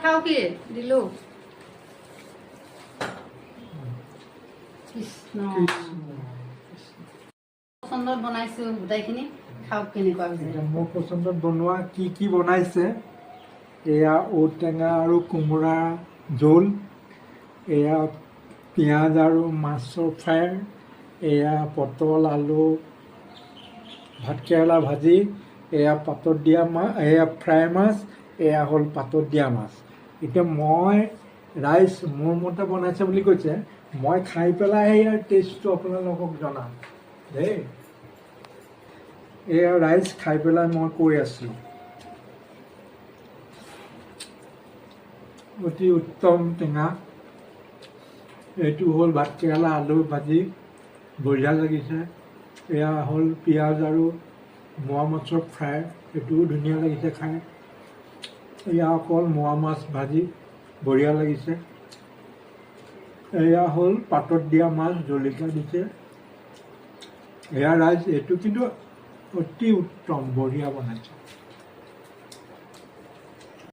খাও কি দিলো কৃষ্ণ পচন্দত বনাইছো গোটাইখিনি খাওক কেনেকুৱা হৈছে মোৰ পচন্দত বনোৱা কি বনাইছে এয়া ঔটেঙা আৰু কোমোৰা জোল এয়া পিঁয়াজ আৰু মাছৰ ফ্ৰাই এয়া পটল আলু ভাতকেৰেলা ভাজি এয়া পাতত দিয়া মাছ এয়া ফ্ৰাই মাছ এয়া হ'ল পাতত দিয়া মাছ এতিয়া মই ৰাইচ মোৰ মতে বনাইছে বুলি কৈছে মই খাই পেলাই ইয়াৰ টেষ্টটো আপোনালোকক জনাম দেই এয়া ৰাইচ খাই পেলাই মই কৈ আছোঁ অতি উত্তম টেঙা এইটো হ'ল ভাতকেৰেলা আলু ভাজি বঢ়িয়া লাগিছে এয়া হ'ল পিঁয়াজ আৰু মোৱা মাছৰ ফ্ৰাই এইটোও ধুনীয়া লাগিছে খাই এয়া অকল মোৱা মাছ ভাজি বঢ়িয়া লাগিছে এয়া হ'ল পাতত দিয়া মাছ জলকীয়া দিছে এয়া ৰাইচ এইটো কিন্তু অতি উত্তম বঢ়িয়া বনাইছে